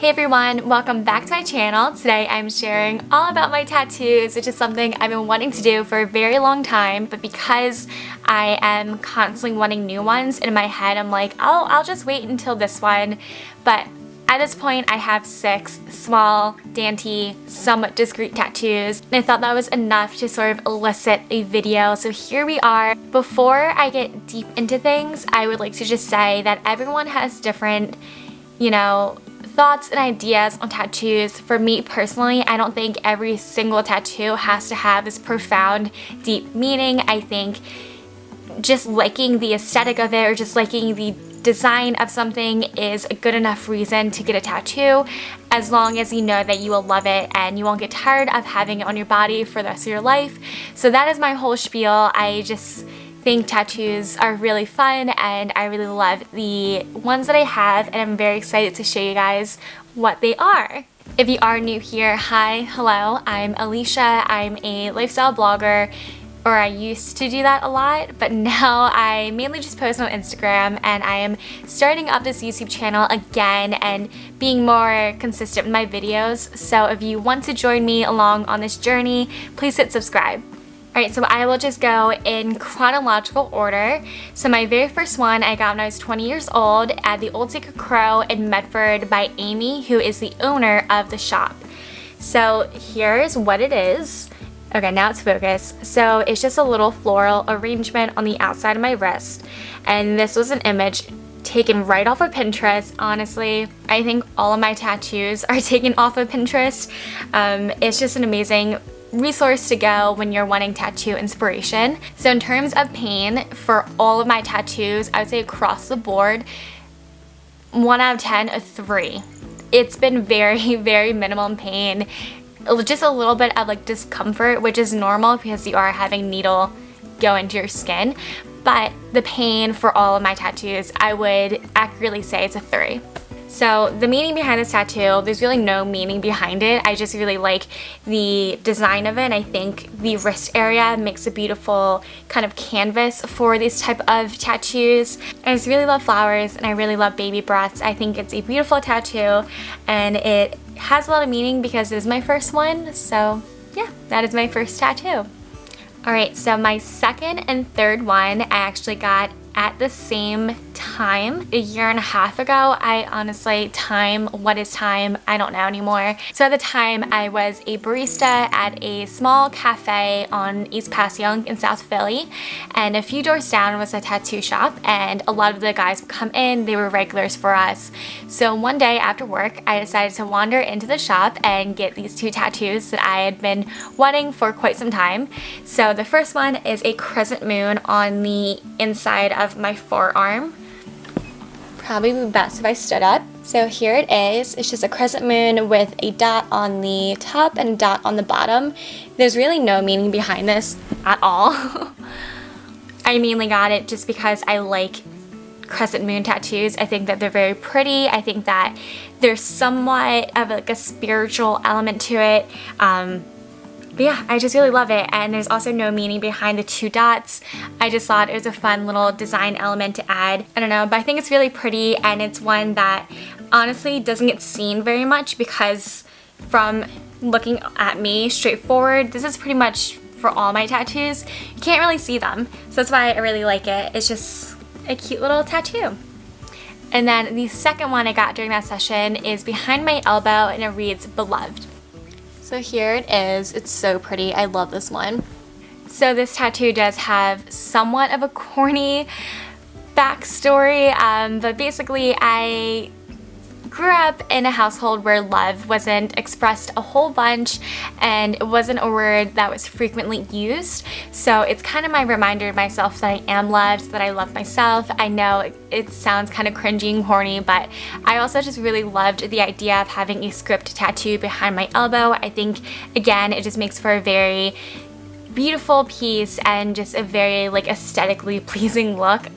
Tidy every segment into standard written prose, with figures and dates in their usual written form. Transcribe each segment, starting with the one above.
Hey everyone, welcome back to my channel. Today I'm sharing all about my tattoos, which is something I've been wanting to do for a very long time, but because I am constantly wanting new ones, in my head I'm like, I'll just wait until this one. But at this point I have 6 small, dainty, somewhat discreet tattoos, and I thought that was enough to sort of elicit a video, so here we are. Before I get deep into things, I would like to just say that everyone has different, thoughts and ideas on tattoos. For me personally, I don't think every single tattoo has to have this profound, deep meaning. I think just liking the aesthetic of it or just liking the design of something is a good enough reason to get a tattoo, as long as you know that you will love it and you won't get tired of having it on your body for the rest of your life. So that is my whole spiel. I just think tattoos are really fun and I really love the ones that I have, and I'm very excited to show you guys what they are. If you are new here, hi, hello, I'm Alicia. I'm a lifestyle blogger, or I used to do that a lot, but now I mainly just post on Instagram, and I am starting up this YouTube channel again and being more consistent with my videos. So if you want to join me along on this journey, please hit subscribe. Alright, so I will just go in chronological order. So my very first one I got when I was 20 years old at the Old Secret Crow in Medford by Amy, who is the owner of the shop. So here's what it is. Okay, now it's focused. So it's just a little floral arrangement on the outside of my wrist. And this was an image taken right off of Pinterest. Honestly, I think all of my tattoos are taken off of Pinterest. It's just an amazing resource to go when you're wanting tattoo inspiration. So in terms of pain, for all of my tattoos, I would say across the board, 1 out of 10, a 3. It's been very, very minimal pain. Just a little bit of like discomfort, which is normal because you are having needle go into your skin. But the pain for all of my tattoos, I would accurately say it's a 3. So the meaning behind this tattoo, there's really no meaning behind it. I just really like the design of it, and I think the wrist area makes a beautiful kind of canvas for these type of tattoos. I just really love flowers and I really love baby breaths. I think it's a beautiful tattoo and it has a lot of meaning because it is my first one. So yeah, that is my first tattoo. Alright, so my second and third one I actually got at the same time, a year and a half ago. I honestly, what is time? I don't know anymore. So at the time, I was a barista at a small cafe on East Passyunk in South Philly, and a few doors down was a tattoo shop, and a lot of the guys would come in. They were regulars for us. So one day after work, I decided to wander into the shop and get these 2 tattoos that I had been wanting for quite some time. So the first one is a crescent moon on the inside of my forearm. Probably be best if I stood up. So here it is. It's just a crescent moon with a dot on the top and a dot on the bottom. There's really no meaning behind this at all. I mainly got it just because I like crescent moon tattoos. I think that they're very pretty. I think that there's somewhat of like a spiritual element to it. But yeah, I just really love it, and there's also no meaning behind the 2 dots. I just thought it was a fun little design element to add. I don't know, but I think it's really pretty, and it's one that honestly doesn't get seen very much because from looking at me straightforward, this is pretty much for all my tattoos. You can't really see them, so that's why I really like it. It's just a cute little tattoo. And then the second one I got during that session is behind my elbow, and it reads Beloved. So here it is. It's so pretty. I love this one. So this tattoo does have somewhat of a corny backstory, but basically I grew up in a household where love wasn't expressed a whole bunch, and it wasn't a word that was frequently used. So it's kind of my reminder to myself that I am loved, that I love myself. I know it sounds kind of cringy and corny, but I also just really loved the idea of having a script tattoo behind my elbow. I think, again, it just makes for a very beautiful piece and just a very like aesthetically pleasing look,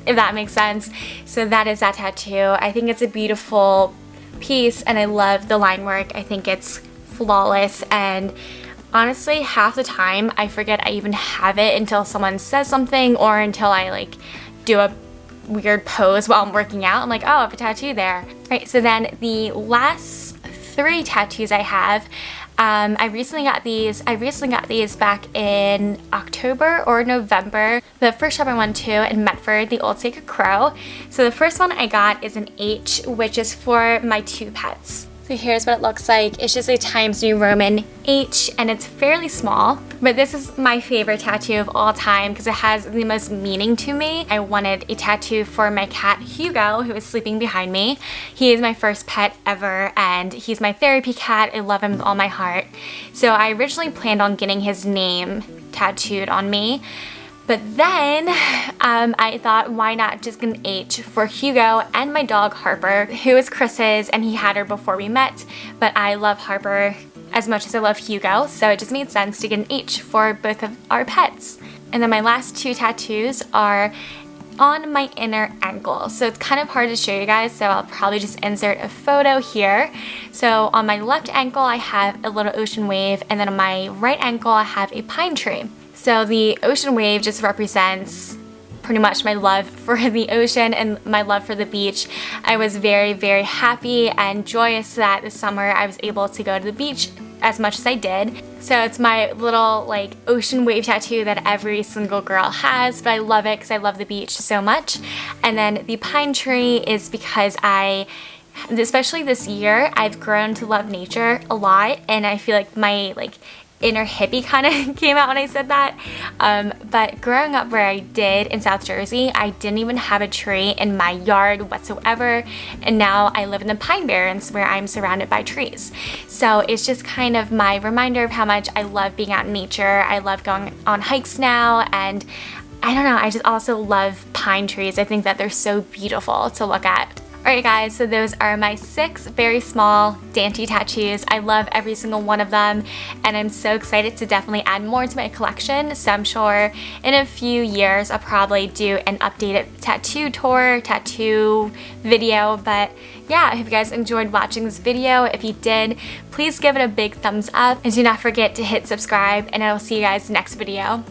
if that makes sense. So that is that tattoo. I think it's a beautiful piece and I love the line work. I think it's flawless, and honestly half the time I forget I even have it until someone says something or until I like do a weird pose while I'm working out. I'm like, oh, I have a tattoo there. Right, so then the last 3 tattoos I have, I recently got these back in October or November. The first shop I went to in Medford, the Old Sacred Crow. So the first one I got is an H, which is for my 2 pets. So here's what it looks like. It's just a Times New Roman H, and it's fairly small, but this is my favorite tattoo of all time because it has the most meaning to me. I wanted a tattoo for my cat Hugo, who is sleeping behind me. He is my first pet ever, and he's my therapy cat. I love him with all my heart. So I originally planned on getting his name tattooed on me, but then I thought, why not just get an H for Hugo and my dog Harper, who is Chris's, and he had her before we met, but I love Harper as much as I love Hugo, so it just made sense to get an H for both of our pets. And then my last 2 tattoos are on my inner ankle. So it's kind of hard to show you guys, so I'll probably just insert a photo here. So on my left ankle, I have a little ocean wave, and then on my right ankle, I have a pine tree. So the ocean wave just represents pretty much my love for the ocean and my love for the beach. I was very, very happy and joyous that this summer I was able to go to the beach as much as I did. So it's my little like ocean wave tattoo that every single girl has, but I love it because I love the beach so much. And then the pine tree is because especially this year, I've grown to love nature a lot, and I feel like my inner hippie kind of came out when I said that. But growing up where I did in South Jersey, I didn't even have a tree in my yard whatsoever, and now I live in the Pine Barrens where I'm surrounded by trees. So it's just kind of my reminder of how much I love being out in nature. I love going on hikes now, and I don't know, I just also love pine trees. I think that they're so beautiful to look at. Alright guys, so those are my 6 very small dainty tattoos. I love every single one of them, and I'm so excited to definitely add more to my collection. So I'm sure in a few years I'll probably do an updated tattoo tour, tattoo video. But yeah, I hope you guys enjoyed watching this video. If you did, please give it a big thumbs up, and do not forget to hit subscribe, and I will see you guys next video.